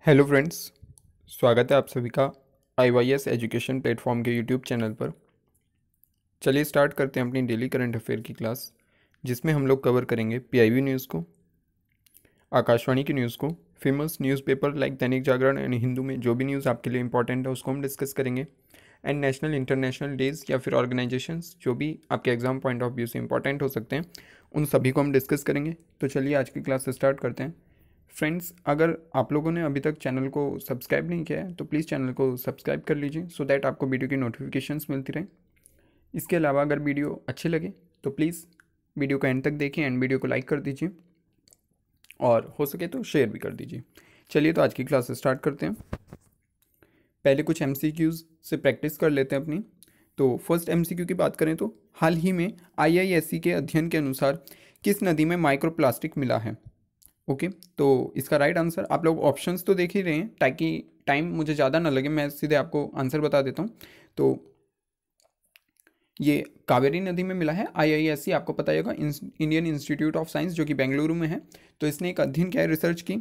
Hello friends, स्वागत है आप सभी का IYS एजुकेशन प्लेटफॉर्म के यूट्यूब चैनल पर। चलिए स्टार्ट करते हैं अपनी डेली करंट अफेयर की क्लास, जिसमें हम लोग कवर करेंगे PIB न्यूज़ को, आकाशवाणी की न्यूज़ को, famous newspaper like Dainik Jagran and Hindu में जो भी न्यूज़ आपके लिए इंपॉर्टेंट है उसको हम डिस्कस करेंगे, एंड नेशनल इंटरनेशनल डेज़ या फिर ऑर्गेनाइजेशंस जो भी आपके एग्जाम पॉइंट ऑफ व्यू से इंपॉर्टेंट हो सकते हैं उन सभी को हम डिस्कस करेंगे। तो चलिए आज की क्लास स्टार्ट करते हैं। फ्रेंड्स, अगर आप लोगों ने अभी तक चैनल को सब्सक्राइब नहीं किया है तो प्लीज़ चैनल को सब्सक्राइब कर लीजिए सो दैट आपको वीडियो की नोटिफिकेशंस मिलती रहें। इसके अलावा अगर वीडियो अच्छे लगे तो प्लीज़ वीडियो को एंड तक देखिए एंड वीडियो को लाइक कर दीजिए और हो सके तो शेयर भी कर दीजिए। चलिए तो आज की क्लास स्टार्ट करते हैं। पहले कुछ MCQs से प्रैक्टिस कर लेते हैं अपनी। तो फर्स्ट MCQ की बात करें तो हाल ही में IISc के अध्ययन के अनुसार किस नदी में माइक्रोप्लास्टिक मिला है? ओके, तो इसका राइट आंसर आप लोग ऑप्शंस तो देख ही रहे हैं ताकि टाइम मुझे ज़्यादा ना लगे, मैं सीधे आपको आंसर बता देता हूँ। तो ये कावेरी नदी में मिला है। IISc आपको पता होगा, इंडियन इंस्टीट्यूट ऑफ साइंस, जो कि बेंगलुरु में है। तो इसने एक अध्ययन किया है, रिसर्च की,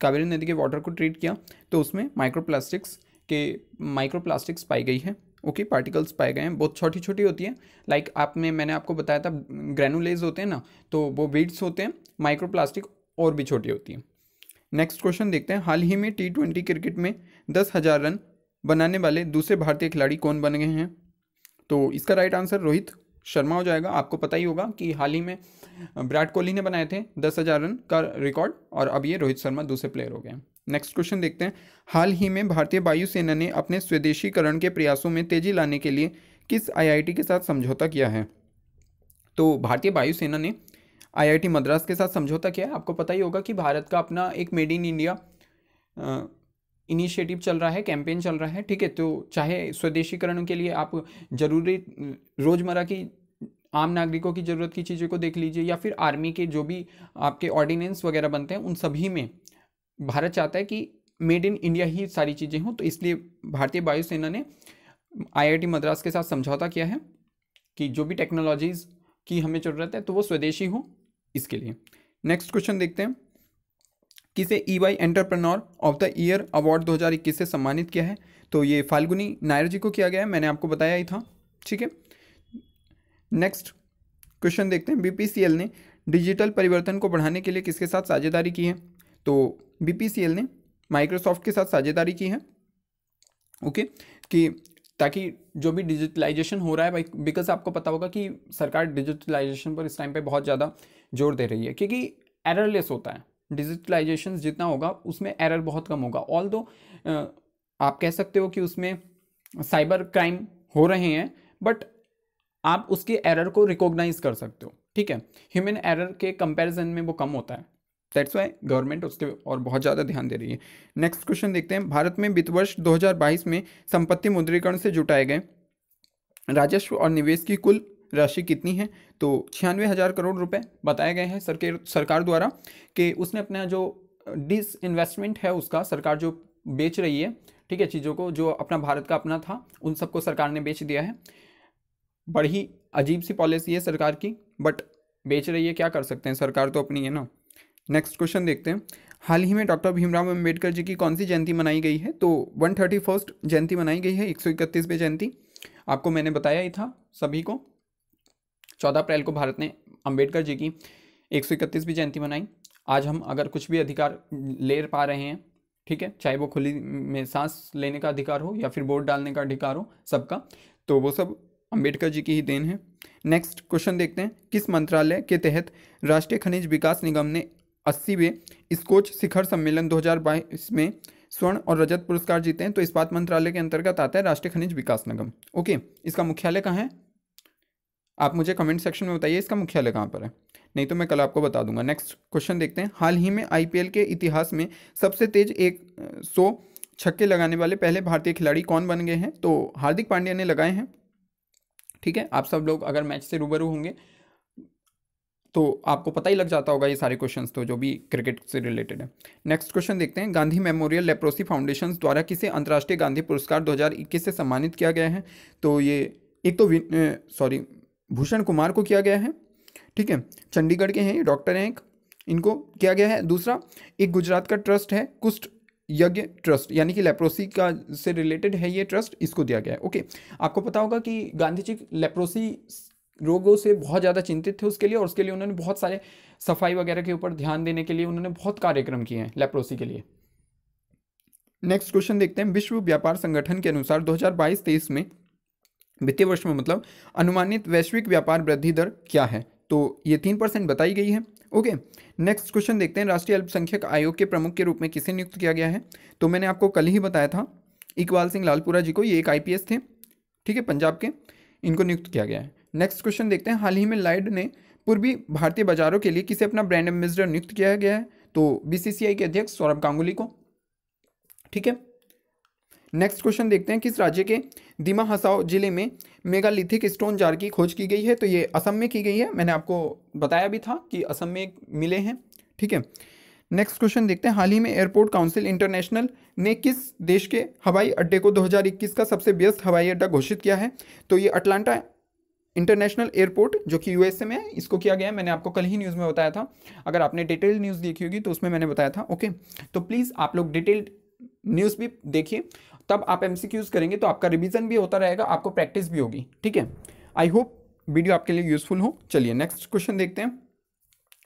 कावेरी नदी के वाटर को ट्रीट किया तो उसमें माइक्रोप्लास्टिक्स पाई गई है। ओके, पार्टिकल्स पाए गए हैं, बहुत छोटी छोटी होती है। लाइक मैंने आपको बताया था ग्रेनुलेज होते हैं ना, तो वो बीड्स होते हैं। माइक्रोप्लास्टिक और भी छोटी होती है। नेक्स्ट क्वेश्चन देखते हैं। हाल ही में T20 क्रिकेट में 10,000 रन बनाने वाले दूसरे भारतीय खिलाड़ी कौन बन गए हैं? तो इसका राइट आंसर रोहित शर्मा हो जाएगा। आपको पता ही होगा कि हाल ही में विराट कोहली ने बनाए थे 10,000 रन का रिकॉर्ड, और अब ये रोहित शर्मा दूसरे प्लेयर हो गए हैं। नेक्स्ट क्वेश्चन देखते हैं। हाल ही में भारतीय वायुसेना ने अपने स्वदेशीकरण के प्रयासों में तेजी लाने के लिए किस IIT के साथ समझौता किया है? तो भारतीय वायुसेना ने IIT मद्रास के साथ समझौता किया है। आपको पता ही होगा कि भारत का अपना एक मेड इन इंडिया इनिशिएटिव चल रहा है, कैंपेन चल रहा है, ठीक है। तो चाहे स्वदेशीकरण के लिए आप जरूरी रोज़मर्रा की आम नागरिकों की ज़रूरत की चीज़ों को देख लीजिए, या फिर आर्मी के जो भी आपके ऑर्डिनेंस वगैरह बनते हैं उन सभी में भारत चाहता है कि मेड इन इंडिया ही सारी चीज़ें हों। तो इसलिए भारतीय वायुसेना ने IIT मद्रास के साथ समझौता किया है कि जो भी टेक्नोलॉजीज़ की हमें ज़रूरत है तो वो स्वदेशी हो, इसके लिए। नेक्स्ट क्वेश्चन देखते हैं। किसे EY entrepreneur of the year award 2021 से सम्मानित किया है? तो ये फाल्गुनी नायर जी को किया गया है, मैंने आपको बताया ही था, ठीक है। नेक्स्ट क्वेश्चन देखते हैं। BPCL ने डिजिटल परिवर्तन को बढ़ाने के लिए किसके साथ साझेदारी की है? तो BPCL ने माइक्रोसॉफ्ट के साथ साझेदारी की है, ओके, कि ताकि जो भी डिजिटलाइजेशन हो रहा है, बिकॉज आपको पता होगा कि सरकार डिजिटलाइजेशन पर इस टाइम पे बहुत ज़्यादा जोर दे रही है, क्योंकि एररलेस होता है। डिजिटलाइजेशन जितना होगा उसमें एरर बहुत कम होगा। ऑल दो आप कह सकते हो कि उसमें साइबर क्राइम हो रहे हैं, बट आप उसके एरर को रिकॉग्नाइज कर सकते हो, ठीक है। ह्यूमन एरर के कंपैरिजन में वो कम होता है। दैट्स वाई गवर्नमेंट उसके और बहुत ज़्यादा ध्यान दे रही है। नेक्स्ट क्वेश्चन देखते हैं। भारत में वित्त वर्ष 2022 में संपत्ति मुद्रीकरण से जुटाए गए राजस्व और निवेश की कुल राशि कितनी है? तो 96,000 करोड़ रुपए बताए गए हैं सरकार द्वारा, कि उसने अपना जो डिस इन्वेस्टमेंट है उसका, सरकार जो बेच रही है, ठीक है, चीज़ों को जो अपना भारत का अपना था उन सबको सरकार ने बेच दिया है। बड़ी अजीब सी पॉलिसी है सरकार की, बट बेच रही है, क्या कर सकते हैं, सरकार तो अपनी है ना। नेक्स्ट क्वेश्चन देखते हैं। हाल ही में डॉक्टर भीमराव अम्बेडकर जी की कौन सी जयंती मनाई गई है? तो 131st जयंती मनाई गई है, 131वीं जयंती। आपको मैंने बताया ही था सभी को, 14 अप्रैल को भारत ने अम्बेडकर जी की 131वीं जयंती मनाई। आज हम अगर कुछ भी अधिकार ले पा रहे हैं, ठीक है, चाहे वो खुली में सांस लेने का अधिकार हो या फिर वोट डालने का अधिकार हो सबका, तो वो सब अम्बेडकर जी की ही देन है। नेक्स्ट क्वेश्चन देखते हैं। किस मंत्रालय के तहत राष्ट्रीय खनिज विकास निगम ने 80वें स्कोच शिखर सम्मेलन 2022 में स्वर्ण और रजत पुरस्कार जीते हैं? तो इस्पात मंत्रालय के अंतर्गत आता है राष्ट्रीय खनिज विकास निगम, ओके। इसका मुख्यालय कहाँ है? आप मुझे कमेंट सेक्शन में बताइए इसका मुख्यालय कहाँ पर है, नहीं तो मैं कल आपको बता दूंगा। नेक्स्ट क्वेश्चन देखते हैं। हाल ही में IPL के इतिहास में सबसे तेज 100 छक्के लगाने वाले पहले भारतीय खिलाड़ी कौन बन गए हैं? तो हार्दिक पांड्या ने लगाए हैं, ठीक है। आप सब लोग अगर मैच से रूबरू होंगे तो आपको पता ही लग जाता होगा ये सारे क्वेश्चंस, तो जो भी क्रिकेट से रिलेटेड है। नेक्स्ट क्वेश्चन देखते हैं। गांधी मेमोरियल लेप्रोसी फाउंडेशन द्वारा किसे अंतर्राष्ट्रीय गांधी पुरस्कार 2021 से सम्मानित किया गया है? तो ये एक तो भूषण कुमार को किया गया है, ठीक है, चंडीगढ़ के हैं, ये डॉक्टर हैं एक, इनको किया गया है। दूसरा एक गुजरात का ट्रस्ट है कुष्ठ यज्ञ ट्रस्ट, यानी कि लेप्रोसी का से रिलेटेड है ये ट्रस्ट, इसको दिया गया है। ओके, आपको पता होगा कि गांधी जी लेप्रोसी रोगों से बहुत ज़्यादा चिंतित थे उसके लिए, और उसके लिए उन्होंने बहुत सारे सफाई वगैरह के ऊपर ध्यान देने के लिए उन्होंने बहुत कार्यक्रम किए हैं लेप्रोसी के लिए। नेक्स्ट क्वेश्चन देखते हैं। विश्व व्यापार संगठन के अनुसार 2022-23 में वित्तीय वर्ष में मतलब अनुमानित वैश्विक व्यापार वृद्धि दर क्या है? तो ये 3% बताई गई है। ओके, नेक्स्ट क्वेश्चन देखते हैं। राष्ट्रीय अल्पसंख्यक आयोग के प्रमुख के रूप में किसे नियुक्त किया गया है? तो मैंने आपको कल ही बताया था, इकबाल सिंह लालपुरा जी को। ये एक आईपीएस थे, ठीक है, पंजाब के, इनको नियुक्त किया गया है। नेक्स्ट क्वेश्चन देखते हैं। हाल ही में लाइड ने पूर्वी भारतीय बाजारों के लिए किसे अपना ब्रांड एम्बेसडर नियुक्त किया गया है? तो बीसीसीआई के अध्यक्ष सौरभ गांगुली को, ठीक है। नेक्स्ट क्वेश्चन देखते हैं। किस राज्य के दिमा हसाओ जिले में मेगालिथिक स्टोन जार की खोज की गई है? तो ये असम में की गई है, मैंने आपको बताया भी था कि असम में मिले हैं, ठीक है। नेक्स्ट क्वेश्चन देखते हैं। हाल ही में एयरपोर्ट काउंसिल इंटरनेशनल ने किस देश के हवाई अड्डे को 2021 का सबसे व्यस्त हवाई अड्डा घोषित किया है? तो ये अटलांटा इंटरनेशनल एयरपोर्ट जो कि यूएसए में है, इसको किया गया है। मैंने आपको कल ही न्यूज़ में बताया था, अगर आपने डिटेल्ड न्यूज़ देखी होगी तो उसमें मैंने बताया था। ओके, तो प्लीज़ आप लोग डिटेल्ड न्यूज़ भी देखिए, तब आप एमसीक्यूज़ करेंगे तो आपका रिवीजन भी होता रहेगा, आपको प्रैक्टिस भी होगी, ठीक है। आई होप वीडियो आपके लिए यूजफुल हो। चलिए नेक्स्ट क्वेश्चन देखते हैं।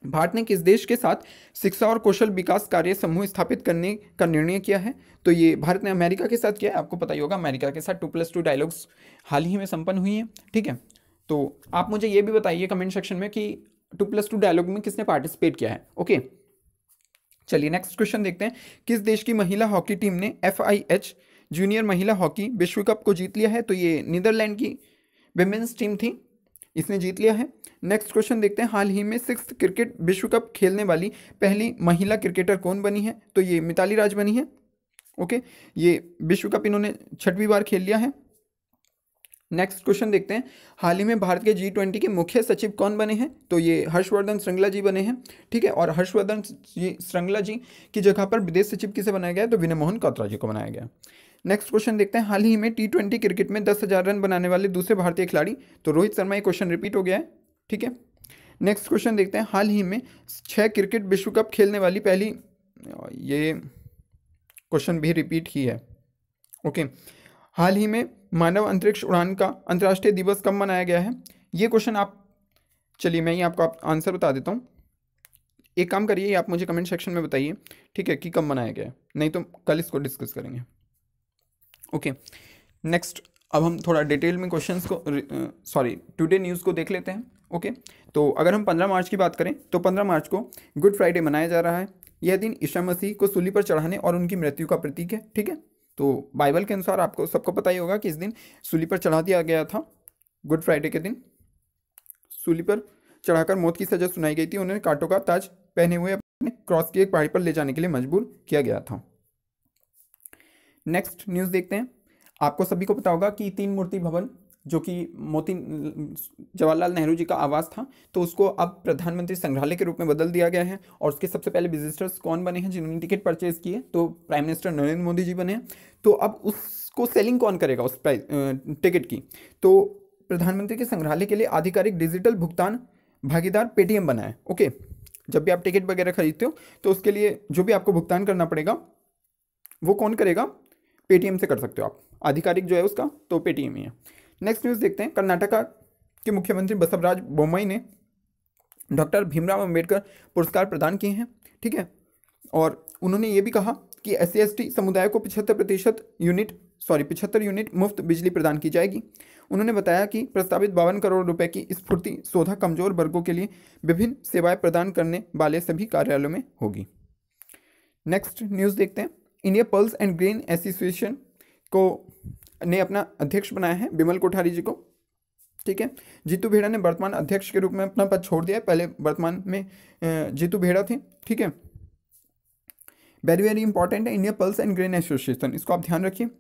भारत ने किस देश के साथ शिक्षा और कौशल विकास कार्य समूह स्थापित करने का निर्णय किया है? तो ये भारत ने अमेरिका के साथ किया है। आपको पता ही होगा, अमेरिका के साथ 2+2 डायलॉग्स हाल ही में संपन्न हुई हैं, ठीक है। तो आप मुझे ये भी बताइए कमेंट सेक्शन में कि 2+2 डायलॉग में किसने पार्टिसिपेट किया है। ओके, चलिए नेक्स्ट क्वेश्चन देखते हैं। किस देश की महिला हॉकी टीम ने FIH जूनियर महिला हॉकी विश्व कप को जीत लिया है? तो ये नीदरलैंड की विमेंस टीम थी, इसने जीत लिया है। नेक्स्ट क्वेश्चन देखते हैं। हाल ही में 6th क्रिकेट विश्व कप खेलने वाली पहली महिला क्रिकेटर कौन बनी है? तो ये मिताली राज बनी है। ओके, ये विश्व कप इन्होंने 6वीं बार खेल लिया है। नेक्स्ट क्वेश्चन देखते हैं। हाल ही में भारत के G20 के मुख्य सचिव कौन बने हैं? तो ये हर्षवर्धन श्रृंगला जी बने हैं, ठीक है। और हर्षवर्धन श्रृंगला जी की जगह पर विदेश सचिव किसे बनाया गया? तो विनय मोहन क्वात्रा जी को बनाया गया। नेक्स्ट क्वेश्चन देखते हैं। हाल ही में T20 क्रिकेट में 10,000 रन बनाने वाले दूसरे भारतीय खिलाड़ी? तो रोहित शर्मा। ये क्वेश्चन रिपीट हो गया है, ठीक है। नेक्स्ट क्वेश्चन देखते हैं। हाल ही में 6 क्रिकेट विश्व कप खेलने वाली पहली, ये क्वेश्चन भी रिपीट ही है, ओके। हाल ही में मानव अंतरिक्ष उड़ान का अंतर्राष्ट्रीय दिवस कब मनाया गया है? ये क्वेश्चन आप, चलिए मैं ही आपको आंसर बता देता हूँ। एक काम करिए, आप मुझे कमेंट सेक्शन में बताइए, ठीक है, कि कब मनाया गया है, नहीं तो कल इसको डिस्कस करेंगे। ओके, नेक्स्ट अब हम थोड़ा डिटेल में क्वेश्चंस को, टुडे न्यूज़ को देख लेते हैं। ओके, तो अगर हम 15 मार्च की बात करें तो 15 मार्च को गुड फ्राइडे मनाया जा रहा है। यह दिन ईसा मसीह को सूली पर चढ़ाने और उनकी मृत्यु का प्रतीक है, ठीक है। तो बाइबल के अनुसार आपको सबको पता ही होगा कि इस दिन सूली पर चढ़ा दिया गया था। गुड फ्राइडे के दिन सूली पर चढ़ाकर मौत की सजा सुनाई गई थी। उन्हें कांटों का ताज पहने हुए अपने क्रॉस की एक पहाड़ी पर ले जाने के लिए मजबूर किया गया था। नेक्स्ट न्यूज़ देखते हैं। आपको सभी को पता होगा कि 3 मूर्ति भवन जो कि जवाहरलाल नेहरू जी का आवास था, तो उसको अब प्रधानमंत्री संग्रहालय के रूप में बदल दिया गया है। और उसके सबसे पहले विजिटर्स कौन बने हैं जिन्होंने टिकट परचेज किए? तो प्राइम मिनिस्टर नरेंद्र मोदी जी बने हैं। तो अब उसको सेलिंग कौन करेगा उस टिकट की? तो प्रधानमंत्री के संग्रहालय के लिए आधिकारिक डिजिटल भुगतान भागीदार पेटीएम बना है। ओके, जब भी आप टिकट वगैरह खरीदते हो तो उसके लिए जो भी आपको भुगतान करना पड़ेगा वो कौन करेगा? पेटीएम से कर सकते हो आप। आधिकारिक जो है उसका तो पेटीएम ही है। नेक्स्ट न्यूज़ देखते हैं। कर्नाटका के मुख्यमंत्री बसवराज बोम्मई ने डॉक्टर भीमराव अंबेडकर पुरस्कार प्रदान किए हैं, ठीक है। और उन्होंने ये भी कहा कि SC/ST समुदाय को 75 यूनिट मुफ्त बिजली प्रदान की जाएगी। उन्होंने बताया कि प्रस्तावित 52 करोड़ रुपए की स्फूर्ति सोधा कमजोर वर्गों के लिए विभिन्न सेवाएं प्रदान करने वाले सभी कार्यालयों में होगी। नेक्स्ट न्यूज़ देखते हैं। India pulse and grain association को ने अपना अध्यक्ष बनाया है विमल कोठारी जी को, ठीक है। जीतू भेड़ा ने वर्तमान अध्यक्ष के रूप में अपना पद छोड़ दिया है। पहले वर्तमान में जीतू भेड़ा थे, ठीक है। वेरी वेरी इंपॉर्टेंट है India pulse and grain association, इसको आप ध्यान रखिए।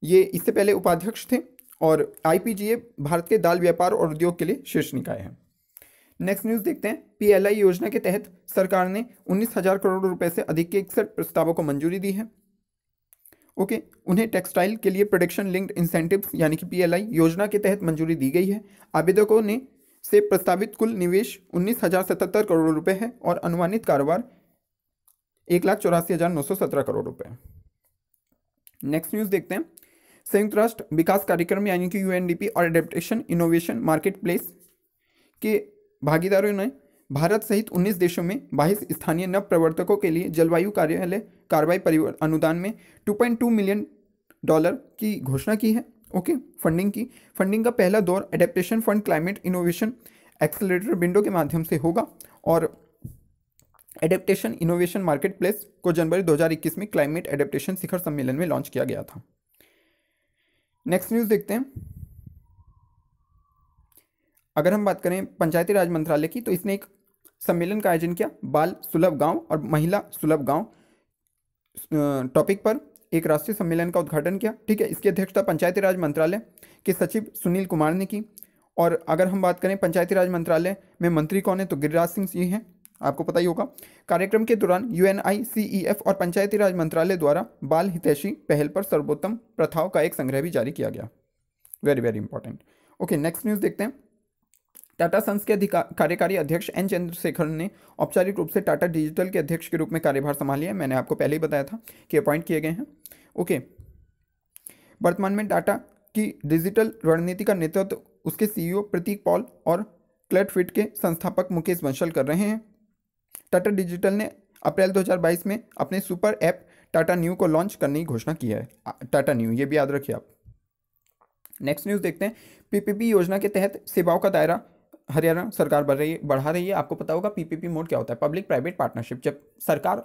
ये इससे पहले उपाध्यक्ष थे और IPGA भारत के दाल व्यापार और उद्योग के लिए शीर्ष निकाय है। नेक्स्ट न्यूज़ देखते हैं। PLI योजना के तहत सरकार ने 19,000 करोड़ रुपए से अधिक के 61 प्रस्तावों को मंजूरी दी है। ओके, उन्हें टेक्सटाइल के लिए प्रोडक्शन लिंक्ड इंसेंटिव्स यानी कि PLI योजना के तहत मंजूरी दी गई है। आवेदकों ने से प्रस्तावित कुल निवेश 19,077 करोड़ रुपए है और अनुमानित कारोबार 1,84,917 करोड़ रुपए। नेक्स्ट न्यूज़ देखते हैं। संयुक्त राष्ट्र विकास कार्यक्रम यानी कि यूएनडीपी और एडेप्टेशन इनोवेशन मार्केट प्लेस के भागीदारों ने भारत सहित 19 देशों में 22 स्थानीय नव प्रवर्तकों के लिए जलवायु कार्रवाई अनुदान में $2.2 मिलियन की घोषणा की है। ओके, फंडिंग का पहला दौर adaptation fund climate innovation accelerator window के माध्यम से होगा और एडेप्टेशन इनोवेशन मार्केट प्लेस को जनवरी 2021 में क्लाइमेट एडेप्टेशन शिखर सम्मेलन में लॉन्च किया गया था। नेक्स्ट न्यूज़ देखते हैं। अगर हम बात करें पंचायती राज मंत्रालय की, तो इसने एक सम्मेलन का आयोजन किया, बाल सुलभ गांव और महिला सुलभ गांव टॉपिक पर एक राष्ट्रीय सम्मेलन का उद्घाटन किया। ठीक है, इसकी अध्यक्षता पंचायती राज मंत्रालय के सचिव सुनील कुमार ने की। और अगर हम बात करें पंचायती राज मंत्रालय में मंत्री कौन है, तो गिरिराज सिंह जी हैं, आपको पता ही होगा। कार्यक्रम के दौरान UNICEF और पंचायती राज मंत्रालय द्वारा बाल हितैषी पहल पर सर्वोत्तम प्रथाओं का एक संग्रह भी जारी किया गया। Very very important. Okay, next news देखते हैं। टाटा सन्स के कार्यकारी अध्यक्ष एन चंद्रशेखर ने औपचारिक रूप से टाटा डिजिटल के अध्यक्ष के रूप में कार्यभार संभाल लिया। मैंने आपको पहले ही बताया था कि अपॉइंट किए गए हैं। ओके, वर्तमान में टाटा की डिजिटल रणनीति का नेतृत्व उसके CEO प्रतीक पॉल और क्लेटफिट के संस्थापक मुकेश बंसल कर रहे हैं। टाटा डिजिटल ने अप्रैल 2022 में अपने सुपर ऐप टाटा न्यू को लॉन्च करने की घोषणा की है। टाटा न्यू, ये भी याद रखिए आप। नेक्स्ट न्यूज़ देखते हैं। PPP योजना के तहत सेवाओं का दायरा हरियाणा सरकार बढ़ा रही है। आपको पता होगा PPP मोड क्या होता है, पब्लिक प्राइवेट पार्टनरशिप। जब सरकार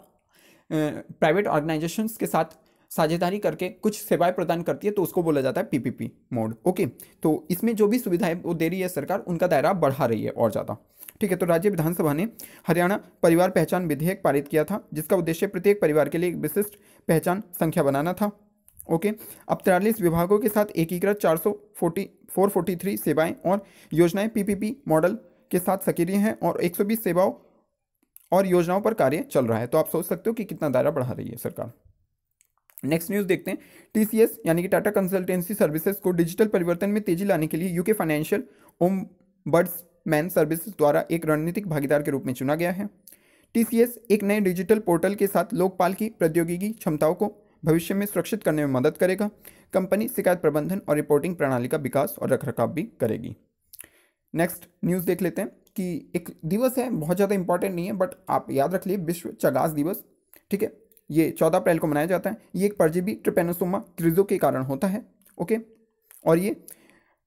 प्राइवेट ऑर्गेनाइजेशंस के साथ साझेदारी करके कुछ सेवाएं प्रदान करती है तो उसको बोला जाता है PPP मोड। ओके, तो इसमें जो भी सुविधाएं वो दे रही है सरकार, उनका दायरा बढ़ा रही है और ज़्यादा। ठीक है, तो राज्य विधानसभा ने हरियाणा परिवार पहचान विधेयक पारित किया था, जिसका उद्देश्य प्रत्येक परिवार के लिए एक विशिष्ट पहचान संख्या बनाना था। ओके, अब 43 विभागों के साथ एकीकृत 443 सेवाएं और योजनाएं PPP मॉडल के साथ सक्रिय हैं और 120 सेवाओं और योजनाओं पर कार्य चल रहा है। तो आप सोच सकते हो कि कितना दायरा बढ़ा रही है सरकार। नेक्स्ट न्यूज़ देखते हैं। TCS यानी कि टाटा कंसल्टेंसी सर्विसेज को डिजिटल परिवर्तन में तेजी लाने के लिए यूके फाइनेंशियल ओम्बड्समैन सर्विसेज द्वारा एक रणनीतिक भागीदार के रूप में चुना गया है। TCS एक नए डिजिटल पोर्टल के साथ लोकपाल की प्रौद्योगिकी क्षमताओं को भविष्य में सुरक्षित करने में मदद करेगा। कंपनी शिकायत प्रबंधन और रिपोर्टिंग प्रणाली का विकास और रखरखाव भी करेगी। नेक्स्ट न्यूज़ देख लेते हैं कि एक दिवस है, बहुत ज़्यादा इंपॉर्टेंट नहीं है, बट आप याद रख लिए, विश्व चगास दिवस। ठीक है, ये 14 अप्रैल को मनाया जाता है। ये एक परजीवी ट्रिपेनोसोमा क्रिजो के कारण होता है। ओके, और ये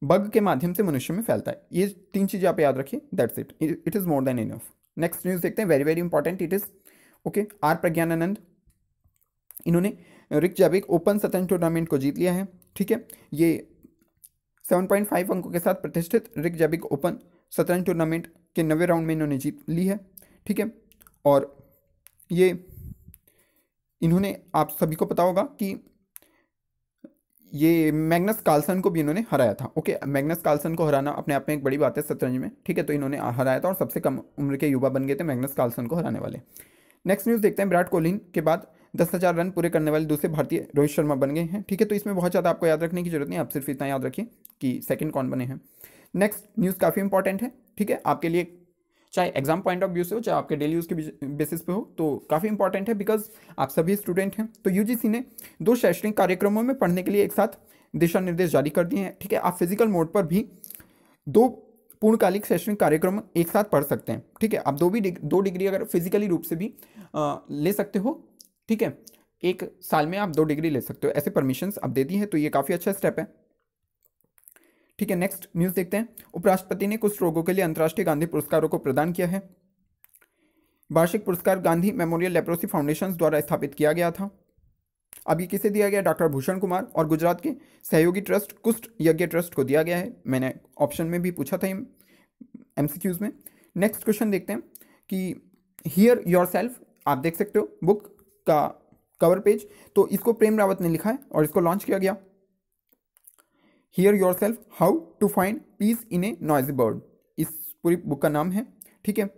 बग के माध्यम से मनुष्य में फैलता है। ये 3 चीज़ें आप याद रखिए, that's it, it is more than enough. Next news देखते हैं, very very important it is. Okay, R Praggnanandhaa, इन्होंने रिकजाविक ओपन शतरंज टूर्नामेंट को जीत लिया है। ठीक है, ये 7.5 अंकों के साथ प्रतिष्ठित रिकजाविक ओपन शतरंज टूर्नामेंट के 9वें राउंड में इन्होंने जीत ली है। ठीक है, और ये इन्होंने, आप सभी को पता होगा कि ये मैग्नस कार्लसन को भी इन्होंने हराया था। ओके, मैग्नस कार्लसन को हराना अपने आप में एक बड़ी बात है शतरंज में। ठीक है, तो इन्होंने हराया था और सबसे कम उम्र के युवा बन गए थे मैग्नस कार्लसन को हराने वाले। नेक्स्ट न्यूज़ देखते हैं। विराट कोहली के बाद 10,000 रन पूरे करने वाले दूसरे भारतीय रोहित शर्मा बन गए हैं। ठीक है, तो इसमें बहुत ज़्यादा आपको याद रखने की जरूरत नहीं, आप सिर्फ इतना याद रखिए कि सेकंड कौन बने हैं। नेक्स्ट न्यूज़ काफ़ी इंपॉर्टेंट है। ठीक है, आपके लिए चाहे एग्जाम पॉइंट ऑफ व्यू से हो, चाहे आपके डेली यूज़ के बेसिस पे हो, तो काफ़ी इंपॉर्टेंट है, बिकॉज आप सभी स्टूडेंट हैं। तो UGC ने 2 शैक्षणिक कार्यक्रमों में पढ़ने के लिए एक साथ दिशा निर्देश जारी कर दिए हैं। ठीक है, आप फिजिकल मोड पर भी 2 पूर्णकालिक शैक्षणिक कार्यक्रम एक साथ पढ़ सकते हैं। ठीक है, आप 2 डिग्री अगर फिजिकली रूप से भी ले सकते हो। ठीक है, 1 साल में आप 2 डिग्री ले सकते हो, ऐसे परमिशंस आप दे दी हैं, तो ये काफ़ी अच्छा स्टेप है। ठीक है, नेक्स्ट न्यूज़ देखते हैं। उपराष्ट्रपति ने कुछ रोगों के लिए अंतर्राष्ट्रीय गांधी पुरस्कारों को प्रदान किया है। वार्षिक पुरस्कार गांधी मेमोरियल लेप्रोसी फाउंडेशन द्वारा स्थापित किया गया था। अब ये किसे दिया गया? डॉक्टर भूषण कुमार और गुजरात के सहयोगी ट्रस्ट कुष्ठ यज्ञ ट्रस्ट को दिया गया है। मैंने ऑप्शन में भी पूछा था MCQs में। नेक्स्ट क्वेश्चन देखते हैं कि हियर योरसेल्फ, आप देख सकते हो बुक का कवर पेज, तो इसको प्रेम रावत ने लिखा है और इसको लॉन्च किया गया। Here yourself, how to find peace in a noisy world, इस पूरी बुक का नाम है। ठीक है,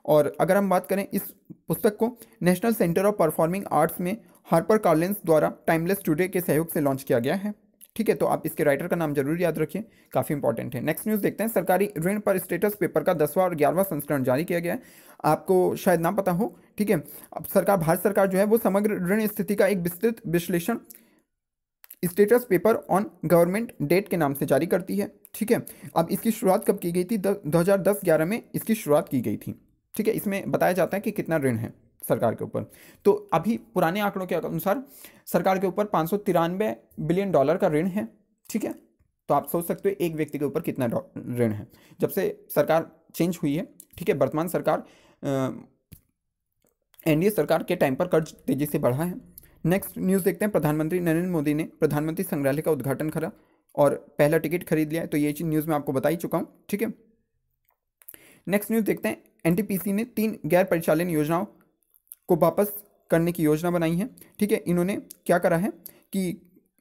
और अगर हम बात करें, इस पुस्तक को national centre of performing arts में हार्पर कॉलिन्स द्वारा टाइमलेस टुडे के सहयोग से लॉन्च किया गया है। ठीक है, तो आप इसके राइटर का नाम जरूर याद रखिए, काफ़ी इंपॉर्टेंट है। नेक्स्ट न्यूज़ देखते हैं, सरकारी ऋण पर स्टेटस पेपर का 10वां और 11वां संस्करण जारी किया गया है। आपको शायद ना पता हो, ठीक है। अब भारत सरकार जो है वो समग्र ऋण स्थिति का एक विस्तृत विश्लेषण status paper on government debt के नाम से जारी करती है, ठीक है। अब इसकी शुरुआत कब की गई थी? 2010-11 में इसकी शुरुआत की गई थी, ठीक है। इसमें बताया जाता है कि कितना ऋण है सरकार के ऊपर। तो अभी पुराने आंकड़ों के अनुसार सरकार के ऊपर $593 बिलियन का ऋण है, ठीक है। तो आप सोच सकते हो एक व्यक्ति के ऊपर कितना ऋण है। जब से सरकार चेंज हुई है, ठीक है, वर्तमान सरकार एनडीए सरकार के टाइम पर कर्ज तेजी से बढ़ा है। नेक्स्ट न्यूज़ देखते हैं, प्रधानमंत्री नरेंद्र मोदी ने प्रधानमंत्री संग्रहालय का उद्घाटन करा और पहला टिकट खरीद लिया है। तो ये चीज़ न्यूज़ में आपको बता ही चुका हूँ, ठीक है। नेक्स्ट न्यूज़ देखते हैं, एनटीपीसी ने 3 गैर परिचालन योजनाओं को वापस करने की योजना बनाई है, ठीक है। इन्होंने क्या करा है कि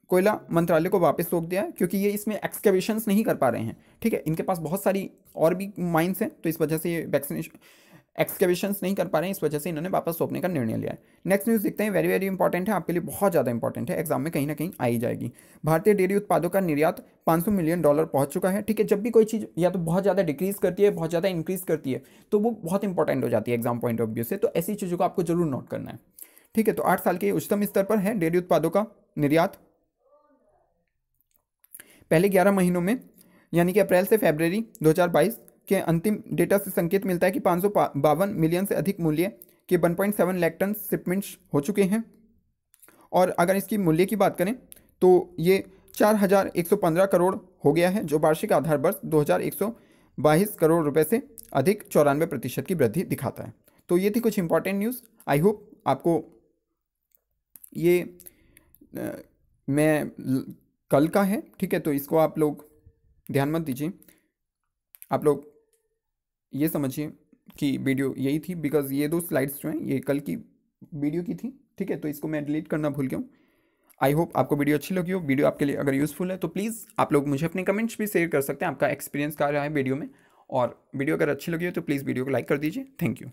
कोयला मंत्रालय को वापस रोक दिया है, क्योंकि ये इसमें एक्सकेवेशंस नहीं कर पा रहे हैं, ठीक है। इनके पास बहुत सारी और भी माइंस हैं, तो इस वजह से ये एक्सकेवेशंस नहीं कर पा रहे हैं, इस वजह से इन्होंने वापस सौंपने का निर्णय लिया है। नेक्स्ट न्यूज़ देखते हैं, वेरी वेरी इंपॉर्टेंट है, आपके लिए बहुत ज़्यादा इंपॉर्टेंट है, एग्जाम में कहीं ना कहीं आई जाएगी। भारतीय डेयरी उत्पादों का निर्यात $500 मिलियन पहुंच चुका है, ठीक है। जब भी कोई चीज़ या तो बहुत ज़्यादा डिक्रीज करती है, बहुत ज़्यादा इंक्रीज करती है, तो वो बहुत इंपॉर्टेंट हो जाती है एग्जाम पॉइंट ऑफ व्यू से। तो ऐसी चीज़ों को आपको जरूर नोट करना है, ठीक है। तो 8 साल के उच्चतम स्तर पर है डेयरी उत्पादों का निर्यात। पहले 11 महीनों में, यानी कि अप्रैल से फरवरी 2022 के अंतिम डेटा से संकेत मिलता है कि 552 मिलियन से अधिक मूल्य के 1.7 लाख टन शिपमेंट्स हो चुके हैं। और अगर इसकी मूल्य की बात करें तो ये 4115 करोड़ हो गया है, जो वार्षिक आधार पर 2122 करोड़ रुपए से अधिक 94% की वृद्धि दिखाता है। तो ये थी कुछ इंपॉर्टेंट न्यूज़। आई होप आपको ये कल का है, ठीक है। तो इसको आप लोग ध्यान मत दीजिए, आप लोग ये समझिए कि वीडियो यही थी, बिकॉज ये 2 स्लाइड्स जो हैं ये कल की वीडियो की थी, ठीक है। तो इसको मैं डिलीट करना भूल गया हूँ। आई होप आपको वीडियो अच्छी लगी हो। वीडियो आपके लिए अगर यूज़फुल है तो प्लीज़ आप लोग मुझे अपने कमेंट्स भी शेयर कर सकते हैं, आपका एक्सपीरियंस क्या रहा है वीडियो में। और वीडियो अगर अच्छी लगी हो तो प्लीज़ वीडियो को लाइक कर दीजिए। Thank you.